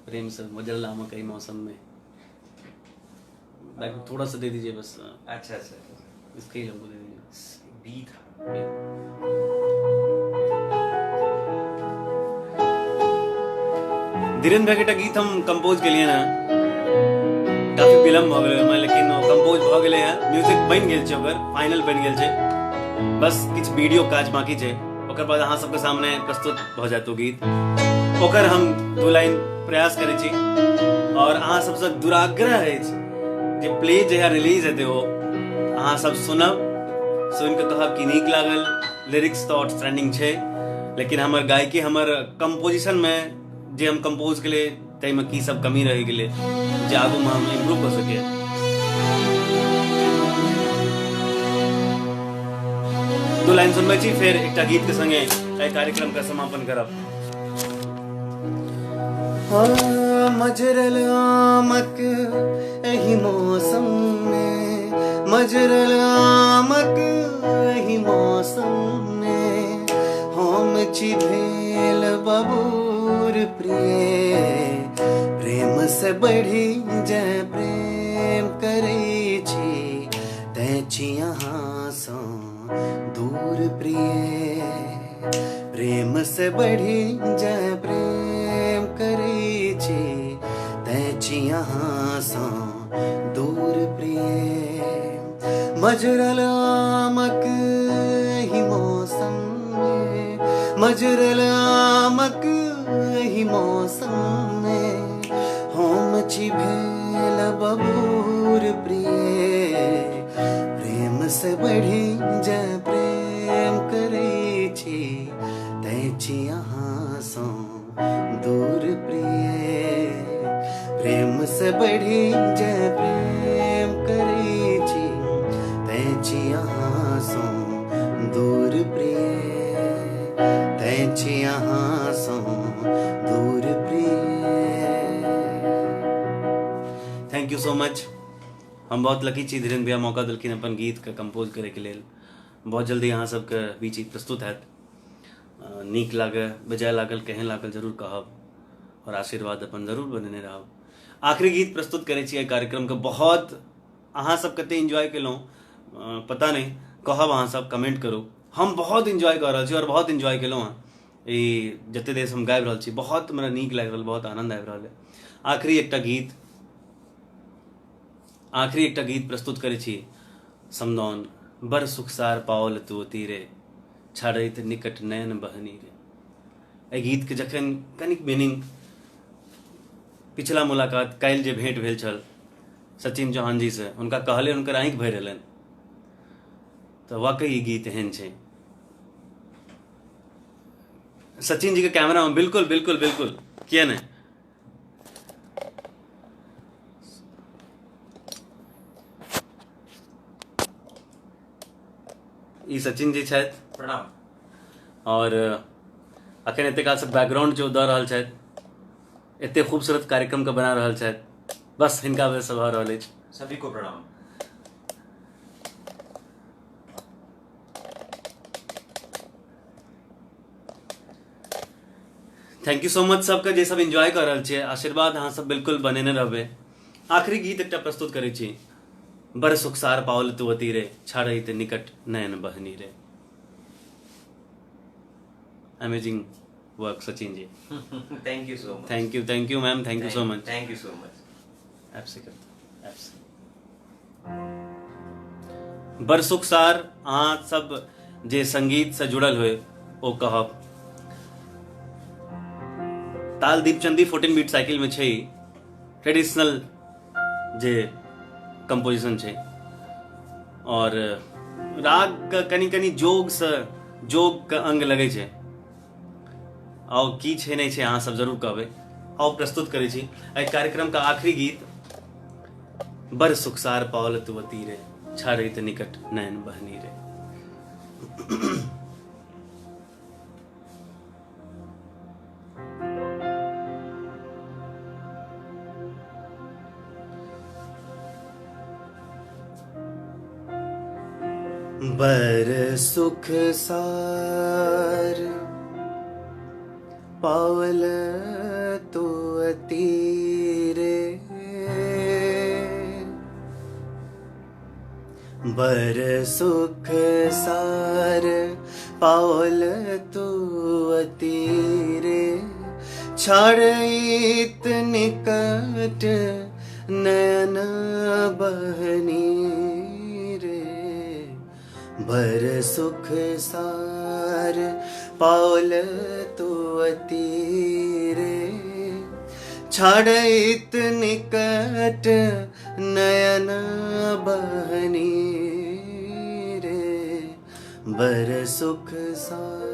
प्रेम से मजल नामक कई मौसम में बैक थोड़ा सा दे दीजिए बस। अच्छा इसके ही लोगों दे दीजिए। बी था। धीरेन्द्र भाई के गीत हम कंपोज के लिए ना काफी विलम्ब हो गए हमें, लेकिन कंपोज हो गए हैं, म्यूजिक बन गेल छै, ओकर फाइनल बन गेल छै, बस किछ वीडियो काज बाकी छै, ओकर बाद अहाँ सबके सामने प्रस्तुत भ जायत ओ गीत। ओकर हम दू लाइन प्रयास करै छी और अहाँ सबसे दुराग्रह अछि जे प्ले जहिया रिलीज हेतै ओ अहाँ सब सुनब, सुन के कहब कि नीक लागल, लिरिक्स तो आउटस्टैंडिंग छै, लेकिन हमर गायकी हमर कंपोजिशन में जे हम कंपोज के लिए तै में की सब कमी रह गेलै जे आगू में हम इम्प्रूव कर सके। दो लाइन सुनबै छी, फिर एकटा गीत के संगे एहि कार्यक्रम का समापन करब। मजरल आमक एही मौसम में, मजरल आमक एही मौसम में, हम छी भेल बबूर प्रिय, प्रेम से बढ़ी जय प्रेम करै छी, तै छी यहाँ सँ दूर प्रिय, प्रेम से बढ़ी जय प्रेम करै छी, तै छी यहाँ सँ दूर प्रिय। मजरल आमक एही मौसम में, मजरल आमक एही मौसम में, हम छी भेल बबूर प्रिय, प्रेम से बढ़ी जय प्रेम करै छी, तै छी यहाँ सँ दूर प्रिय, प्रेम से बढ़ी जय प्रेम करै छी, तै छी यहाँ सँ दूर प्रिय, तै छी यहाँ सँ दूर प्रिय। Thank you so much. हम बहुत लकी छी धीरेन्द्र भैया मौका देलखिन अपन गीत के कंपोज करे के लेल। बहुत जल्दी अहाँ सबके बीच प्रस्तुत हैत। नीक लागे बेजाय लागल केहन लागल जरूर कहब और आशीर्वाद अपन जरूर बनेने रहब। आखिरी गीत प्रस्तुत करे छी कार्यक्रम के। बहुत अहाँ सब कते एंजॉय केलहुँ पता नहीं, कहब अहाँ सब कमेंट करू। हम बहुत एंजॉय कर रहा छी और बहुत एंजॉय केलहुँ हँ ई जते देर हम गाबि रहल छी। बहुत हमरा नीक लागि रहल, बहुत आनंद आबि रहल है। आखिरी एकटा गीत प्रस्तुत करे छी। समदौन बड़ सुखसार पाओल तू तीरे, छाड़ैत निकट नयन बहनी रे। एहि गीत के जखन कनिक मीनिंग पिछला मुलाकात काल्हि जे भेंट भेल छल सचिन चौहान जी से, हुनका कहले हुनकर आंखि भरि एलनि, तो वाकई ई गीत एहन छै। सचिन जी के कैमरा में बिल्कुल बिल्कुल बिल्कुल किया नहीं। ई सचिन जी छथि, प्रणाम। और अखन एते काल से बैकग्राउंड जो दऽ रहल छथि, एते खूबसूरत कार्यक्रम के बना रहल छथि, बस हिनका वजह से भऽ रहल अछि। सभी को प्रणाम। थैंक यू सो मच सबके जे सब एंजॉय कर रहल छियै। आशीर्वाद अहाँ सब बिल्कुल बनेने रहबै। आखिरी गीत एकटा प्रस्तुत करै छी। बड़ सुखसार पाओल तू अतीरे, छाड़ैत निकट नयन बहनी रे। Amazing work Sachin ji. Thank you so much. Thank you ma'am, thank you so much. Thank you so much. App से करता ऐप से बड़ सुख सार अहाँ सब जे संगीत से जुड़ल हुए ओ कहब। ताल दीपचंदी 14 बीट साइकिल में छै ट्रेडिशनल जे कंपोजिशन छै और राग का कनी कनी जोग का अंग लगे छै। आओ की छै नहीं छै अहाँ सब जरूर कहबै। आओ प्रस्तुत करै छी एहि कार्यक्रम का आखिरी गीत बड़ सुखसार पावल तुवती रे छाड़ैत निकट नयन बहनी रे। बर सुख सार पावल तो अतीरे बर सुख सार पावल तो अतीरे छाड़ित निकट नयन बहनी बर सुख सार पावल तो अतीरे छाड़ित निकट नयन बहनी रे बर सुख सार।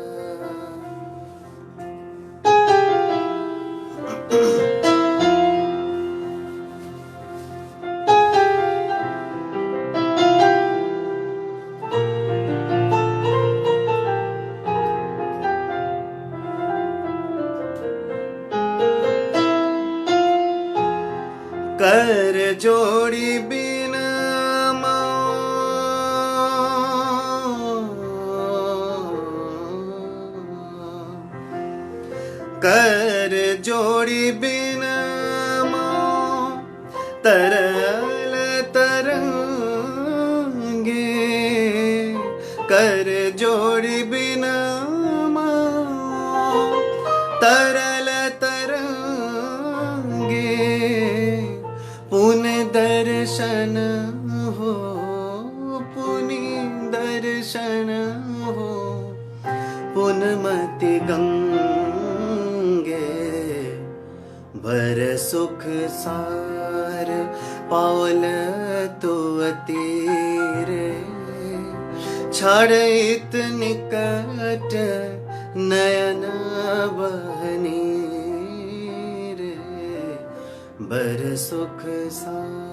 कर जोड़ी बिन कर जोड़ी बिन तरल तरंगे कर जोड़ी बिन तरल तरंगे पुन दर्शन हो पुनि दर्शन हो पुनमति गंगे बर सुख सार पावल तो अतीरे छाड़ित निकट नयन बहनी रे बर सुख सार।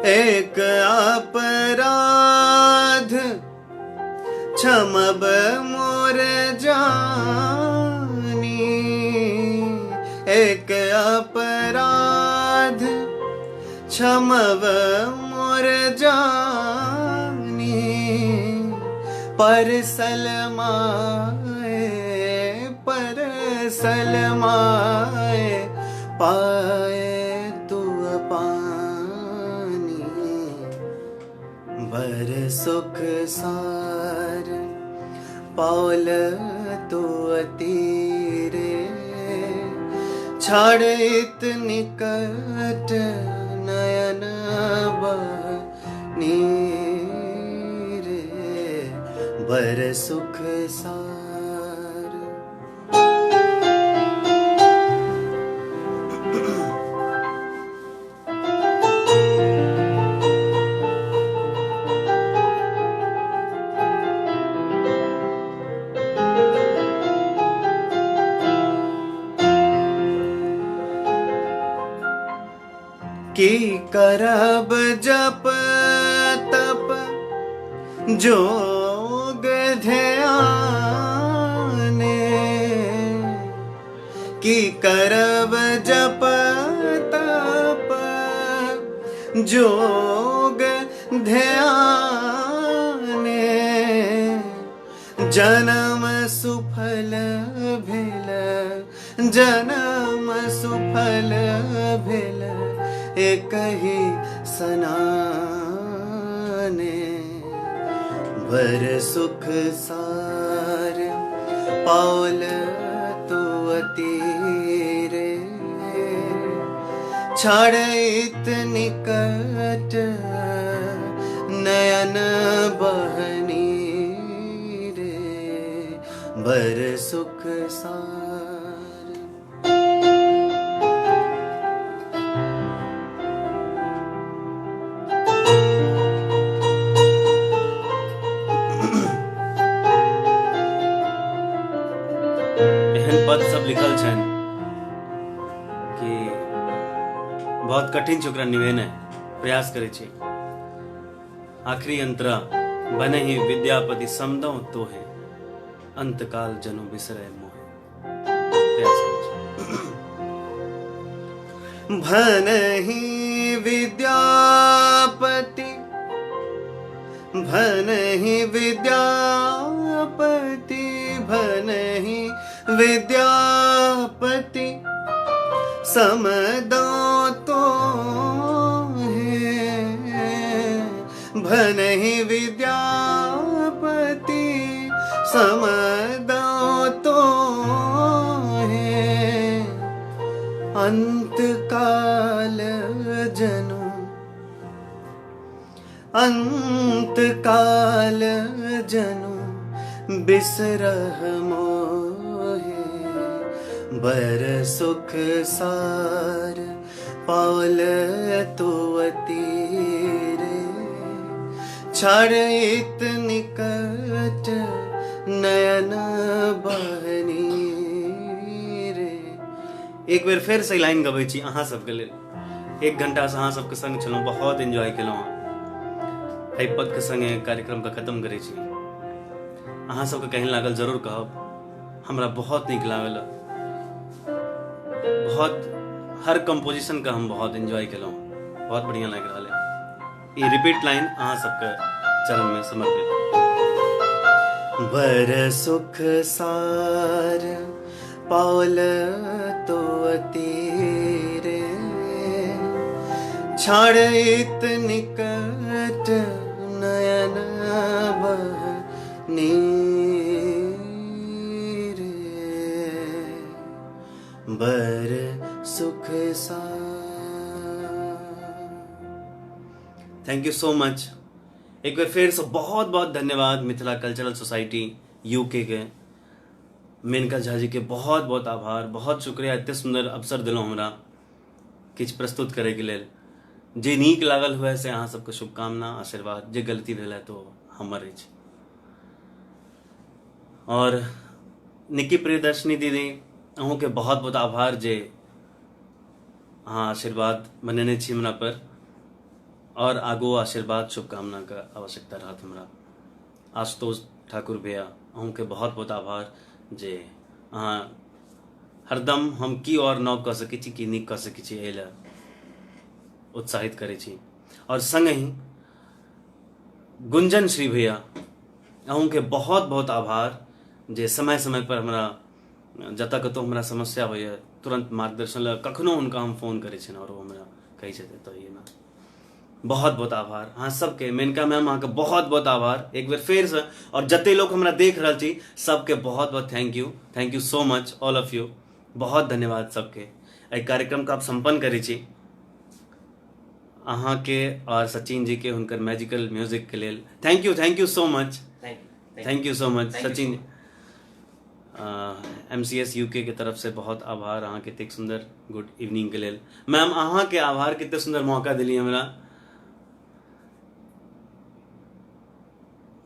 एक अपराध क्षमब मोर जानी एक अपराध क्षमब मोर जानी परसल माए पाए तू पानी बर सुख सार पावल तो अतीरे छाड़ित निकट नयन बहनी रे बर सुख सार। की करब जप तप जोग ध्याने की करब जप तप जोग ध्यान जन्म सुफल भेल, जन्म सुफल भेल, एकहि सनाने। बर सुख सार पावल तो अतीरे, छाड़ित निकट नयन बहनी रे। बर सुख सार। एहन पद सब लिखल छन कि बहुत कठिन छै ओकरा निभेनाइ, प्रयास करै छी। आखिरी अंतरा बने ही विद्यापति समदौ तोहे, अंतकाल जनु बिसरै मोहे। प्रयास करै छी। भनहि विद्यापति, भनहि विद्यापति, भनहि विद्यापति, समदौ तोहे। भनहि विद्यापति, समदौ तोहे। अंतकाल जनु, अंतकाल जनु बिसरह मोहे। बर सुख सार पावल तो अतीरे, छाड़ित निकट नयन बहनी रे। एक बेर फेर से लाइन गबै छी अहाँ सबके लेल। 1 घंटा से अहाँ सबके संग छलहुँ, बहुत एंजॉय केलहुँ। एहि पद के संगे कार्यक्रम के खत्म करै छी। अहाँ सबके केहन लागल जरूर कहब। हमरा बहुत नीक लागल, बहुत हर कंपोजिशन का हम बहुत एंजॉय केलहुँ, बहुत बढ़िया लागि रहल है। ये रिपीट लाइन अहाँ सबके चरण में समर्पित। बर सुख सार पावल तो अतीरे, छाड़ित निकट नयन बहनी रे। बर सुख सार। Thank you so much. एक बार फिर से बहुत बहुत धन्यवाद मिथिला कल्चरल सोसाइटी यूके के मेनका झा जी के बहुत बहुत आभार, बहुत शुक्रिया। एते सुंदर अवसर दिलौं हमरा किछ प्रस्तुत करे के लेल। जे नीक लागल हुए से अहाँ सबके शुभकामना, आशीर्वाद। जे गलती भेल है तो हमर अछि। और निक्की प्रियदर्शनी दीदी अहूँ के बहुत बहुत आभार जे अहाँ आशीर्वाद बनेने छी हमरा पर, और आगो आशीर्वाद शुभकामना का आवश्यकता रहत हमरा। आशुतोष ठाकुर भैया अहूँ के बहुत बहुत आभार जे अहाँ हरदम हम की और नव कह सकै छी, की नीक कह सकै छी, एहि लेल उत्साहित करै छी। और संगहि गुंजन श्री भैया अहूँ के बहुत बहुत आभार जे समय समय पर हमरा जतऽ कतौ हमरा समस्या होइए तुरंत मार्गदर्शन लेल कखनो हुनका हम फोन करै छियनि और वो हमरा कहै छथिन। तो ये ना बहुत बहुत आभार अहाँ सबके। मेनका मैम अहाँ के बहुत बहुत आभार एक बेर फेर से। और जते लोग हमरा देख रहल छी सबके बहुत बहुत thank you so much all of you. बहुत धन्यवाद सबके। एहि कार्यक्रम का आप संपन्न करै छी अहाँ के और सचिन जी के हुनकर मैजिकल म्यूजिक के लेल thank you so much. Thank you so much Sachin. MCS UK के तरफ से बहुत आभार अहाँ के एतेक सुंदर गुड इवनिंग के लेल। मैम अहाँ के आभार कते सुंदर मौका दिली हमरा।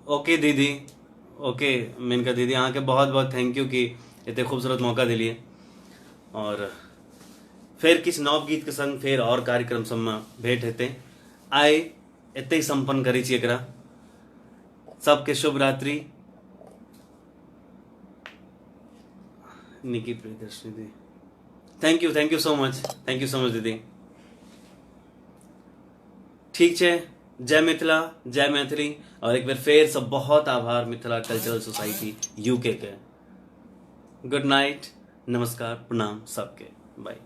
ओके दीदी, ओके मेनका दीदी अहाँ के बहुत बहुत थैंक यू कि एते खूबसूरत मौका दिलिए। और फिर किछ नव गीत के संग फिर और कार्यक्रम सब में भेंट हेते। आइ एते ही संपन्न करै छी एकरा। सबके शुभ रात्रि। निकी प्रियदर्शनी दी थैंक यू सो मच दीदी। ठीक है जय मिथिला, जय मैथिली। और एक बार फिर सब बहुत आभार मिथिला कल्चरल सोसाइटी यूके के। गुड नाइट, नमस्कार, प्रणाम सबके, बाय।